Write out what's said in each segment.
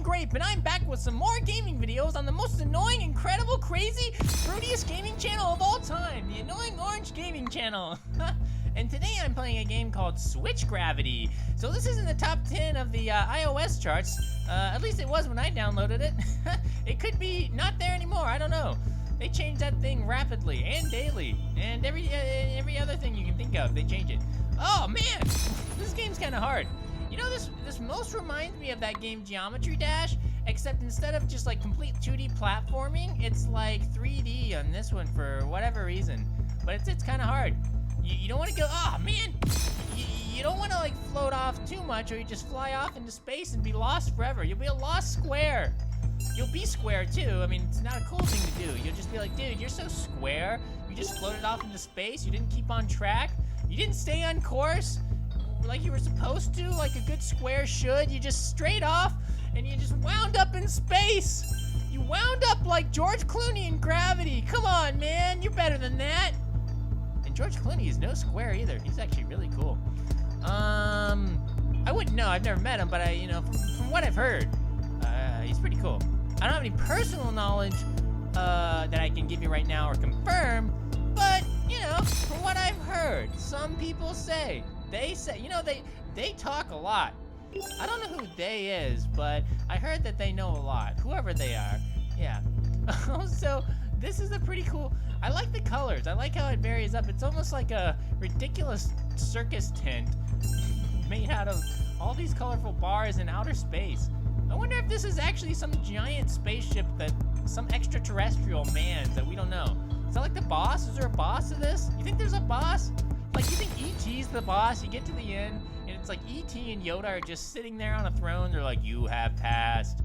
Grape, and I'm back with some more gaming videos on the most annoying, incredible, crazy, fruitiest gaming channel of all time, the Annoying Orange Gaming Channel. And today I'm playing a game called Switch Gravity. So this is in the top 10 of the iOS charts. At least it was when I downloaded it. It could be not there anymore, I don't know. They change that thing rapidly and daily, and every other thing you can think of, they change it. Oh man, this game's kind of hard. You know, this most reminds me of that game Geometry Dash, except instead of just like complete 2D platforming, it's like 3D on this one for whatever reason. But it's kind of hard. You don't want to go, oh man, you don't want to like float off too much, or you just fly off into space and be lost forever. You'll be a lost square. You'll be square too. I mean, it's not a cool thing to do. You'll just be like, dude, you're so square. You just floated off into space. You didn't keep on track. You didn't stay on course like you were supposed to, like a good square should. You just straight off, and you just wound up in space. You wound up like George Clooney in Gravity. Come on, man, you're better than that. And George Clooney is no square either. He's actually really cool. I wouldn't know. I've never met him, but from what I've heard, he's pretty cool. I don't have any personal knowledge that I can give you right now or confirm, but from what I've heard, some people say. They say, they talk a lot. I don't know who they is, but I heard that they know a lot. Whoever they are, yeah. So this is a pretty cool. I like the colors. I like how it varies up. It's almost like a ridiculous circus tent made out of all these colorful bars in outer space. I wonder if this is actually some giant spaceship that some extraterrestrial man that we don't know. Is that like the boss? Is there a boss to this? You think there's a boss? Like, you think E.T.'s the boss? You get to the end, and it's like E.T. and Yoda are just sitting there on a throne. They're like, you have passed.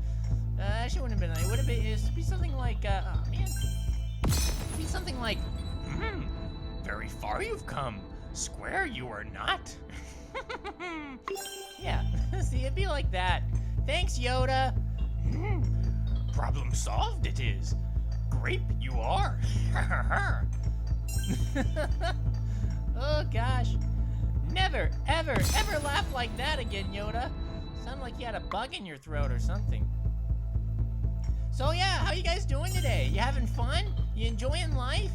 Actually, wouldn't have been. It would have been. It'd be something like, oh man. It'd be something like, very far you've come. Square you are not. Yeah. See, it'd be like that. Thanks, Yoda. Problem solved. It is. Grape, you are. Oh gosh. Never, ever, ever laugh like that again, Yoda. Sound like you had a bug in your throat or something. So yeah, how you guys doing today? You having fun? You enjoying life?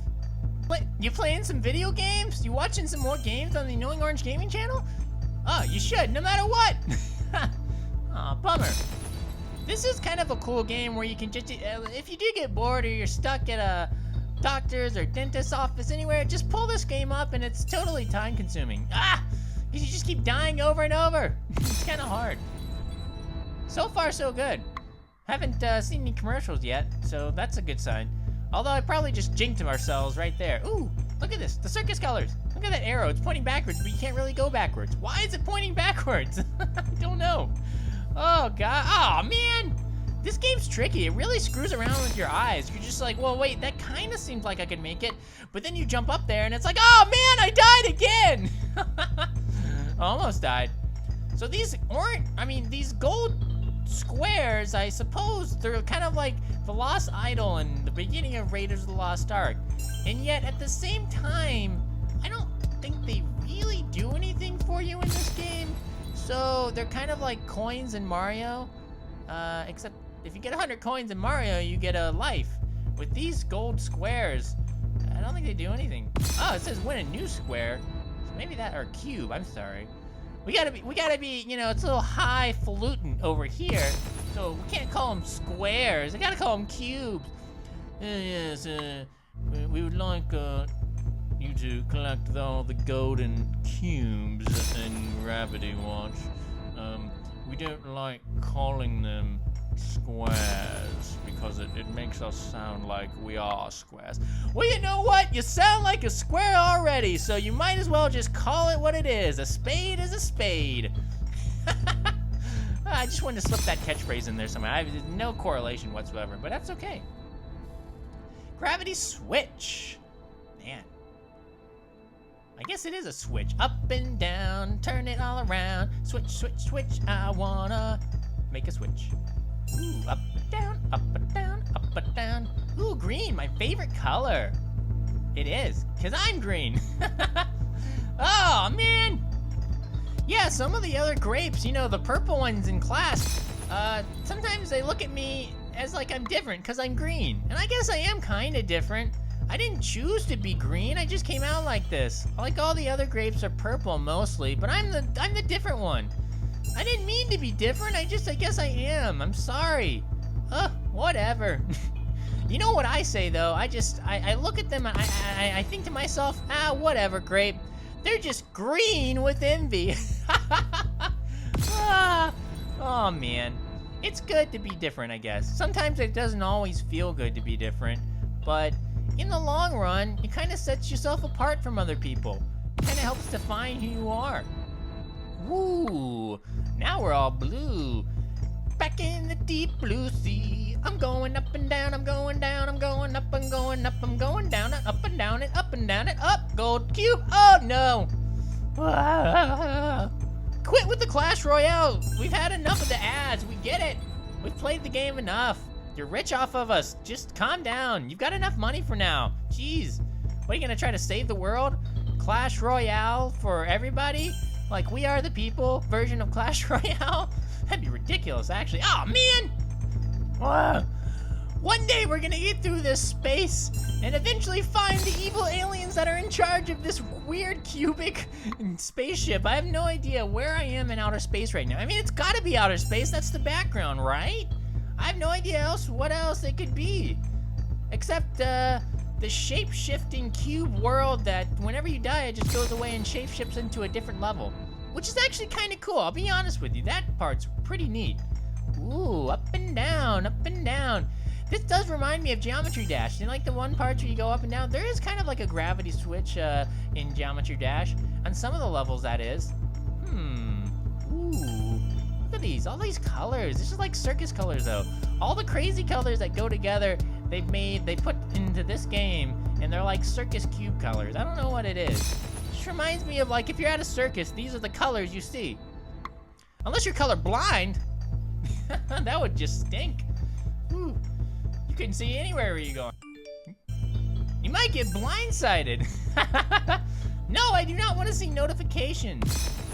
But you playing some video games? You watching some more games on the Annoying Orange Gaming Channel? Oh, you should, no matter what. Aw, bummer. This is kind of a cool game where you can just, if you do get bored or you're stuck at a doctor's or dentist's office, anywhere, just pull this game up and it's totally time consuming. Because you just keep dying over and over. It's kind of hard. So far, so good. Haven't seen any commercials yet, so that's a good sign. Although I probably just jinked ourselves right there. Ooh, look at this, the circus colors. Look at that arrow, it's pointing backwards, but you can't really go backwards. Why is it pointing backwards? I don't know. Oh, God, oh, man. This game's tricky. It really screws around with your eyes. You're just like, well, wait, that kind of seems like I could make it. But then you jump up there and it's like, oh man, I died again. Almost died. So these these gold squares, I suppose, they're kind of like the Lost Idol and the beginning of Raiders of the Lost Ark. And yet at the same time, I don't think they really do anything for you in this game. So they're kind of like coins in Mario, except if you get 100 coins in Mario, you get a life. With these gold squares, I don't think they do anything. Oh, it says win a new square. So maybe that, or cube, I'm sorry. We gotta be, it's a little highfalutin over here. So we can't call them squares. I gotta call them cubes. Yes, we would like you to collect all the golden cubes in Gravity Watch. We don't like calling them squares because it makes us sound like we are squares. Well, you know what? You sound like a square already, so you might as well just call it what it is. A spade is a spade. I just wanted to slip that catchphrase in there somewhere. I have no correlation whatsoever, but that's okay. Gravity switch. Man. I guess it is a switch. Up and down, turn it all around. Switch, switch, switch. I wanna make a switch. Ooh, up and down, up and down, up and down. Ooh, green, my favorite color. It is, because I'm green. Oh, man. Yeah, some of the other grapes, the purple ones in class, sometimes they look at me as like I'm different because I'm green. And I guess I am kind of different. I didn't choose to be green. I just came out like this. Like all the other grapes are purple mostly, but I'm the different one. I didn't mean to be different. I guess I am. I'm sorry. Whatever. You know what I say though? I look at them and I think to myself, whatever, Grape. They're just green with envy. Oh man. It's good to be different, I guess. Sometimes it doesn't always feel good to be different, but in the long run, it kind of sets yourself apart from other people. It kind of helps define who you are. Woo! Now we're all blue. Back in the deep blue sea. I'm going up and down, I'm going down, I'm going up, I'm going up, I'm going down, up and down it, up and down it, up, gold cube, oh no! Quit with the Clash Royale. We've had enough of the ads, we get it. We've played the game enough. You're rich off of us, just calm down. You've got enough money for now. Jeez, what are you gonna try to save the world? Clash Royale for everybody? Like We Are the People version of Clash Royale? That'd be ridiculous, actually. Oh, man! Whoa. One day we're gonna get through this space and eventually find the evil aliens that are in charge of this weird cubic spaceship. I have no idea where I am in outer space right now. I mean, it's gotta be outer space. That's the background, right? I have no idea what else it could be. Except the shape-shifting cube world that whenever you die, it just goes away and shape-shifts into a different level. Which is actually kind of cool, I'll be honest with you. That part's pretty neat. Ooh, up and down, up and down. This does remind me of Geometry Dash. You know, like the one part where you go up and down? There is kind of like a gravity switch in Geometry Dash. On some of the levels, that is. Ooh. Look at these, all these colors. This is like circus colors, though. All the crazy colors that go together, they put into this game, and they're like circus cube colors. I don't know what it is. This reminds me of like if you're at a circus, these are the colors you see. Unless you're color blind. That would just stink. Ooh. You couldn't see anywhere where you're going. You might get blindsided. No, I do not want to see notifications.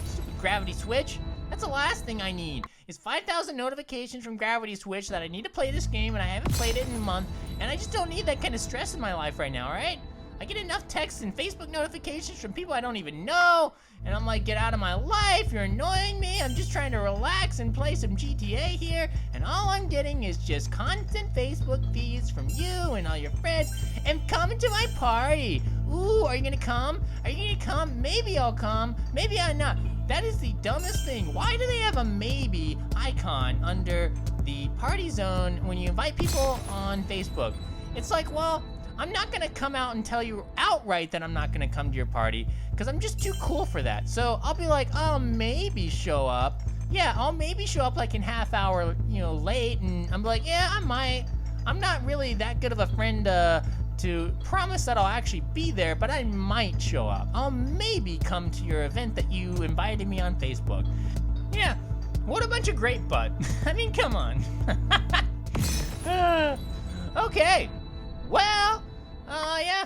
Stupid gravity switch. That's the last thing I need, is 5,000 notifications from Gravity Switch that I need to play this game and I haven't played it in a month, and I just don't need that kind of stress in my life right now, alright? I get enough texts and Facebook notifications from people I don't even know, and I'm like, get out of my life, you're annoying me, I'm just trying to relax and play some GTA here, and all I'm getting is just constant Facebook feeds from you and all your friends, and coming to my party. Ooh, are you gonna come? Are you gonna come? Maybe I'll come, maybe I'm not. That is the dumbest thing. Why do they have a maybe icon under the party zone when you invite people on Facebook? It's like, well, I'm not gonna come out and tell you outright that I'm not gonna come to your party because I'm just too cool for that. So I'll be like, I'll maybe show up. Yeah, I'll maybe show up like in half hour, late, and I'm like, yeah, I might. I'm not really that good of a friend to promise that I'll actually be there, but I might show up. I'll maybe come to your event that you invited me on Facebook. Yeah, what a bunch of grape butt. I mean, come on. Okay, well, yeah,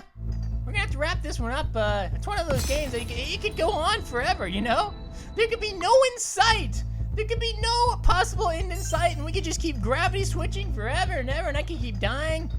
we're gonna have to wrap this one up. It's one of those games that it could go on forever, There could be no end in sight. There could be no possible end in sight, and we could just keep gravity switching forever and ever, and I could keep dying.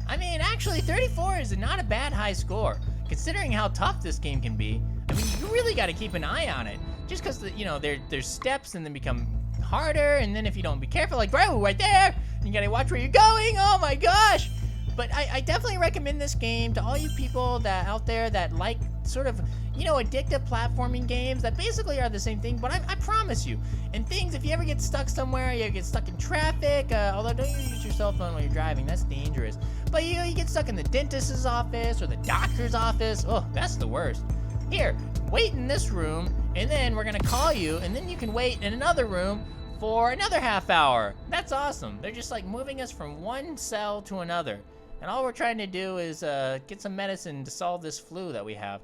I mean, actually, 34 is not a bad high score, considering how tough this game can be. I mean, you really got to keep an eye on it, just because, there's steps and then become harder, and then if you don't be careful, like, right there, you got to watch where you're going, oh my gosh! But I definitely recommend this game to all you people out there that like sort of, addictive platforming games that basically are the same thing, but I promise you. And things, if you ever get stuck somewhere, you get stuck in traffic, although don't use your cell phone while you're driving, that's dangerous. But you get stuck in the dentist's office or the doctor's office, oh, that's the worst. Here, wait in this room, and then we're gonna call you, and then you can wait in another room for another half hour. That's awesome. They're just like moving us from one cell to another. And all we're trying to do is get some medicine to solve this flu that we have.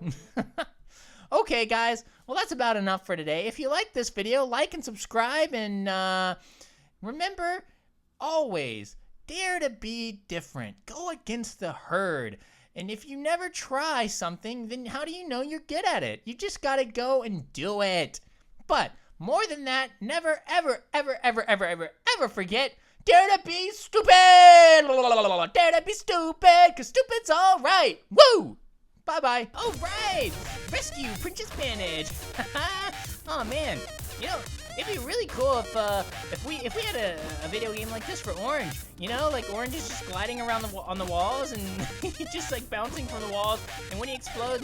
Okay, guys. Well, that's about enough for today. If you like this video, like and subscribe. And remember, always dare to be different. Go against the herd. And if you never try something, then how do you know you're good at it? You just got to go and do it. But more than that, never, ever, ever, ever, ever, ever, ever forget, dare to be stupid! Dare to be stupid, cause stupid's all right. Woo! Bye-bye. Oh, right! Rescue Princess Manage. Oh, man. You know, it'd be really cool if we had a video game like this for Orange. You know, like Orange is just gliding around on the walls and just like bouncing from the walls, and when he explodes,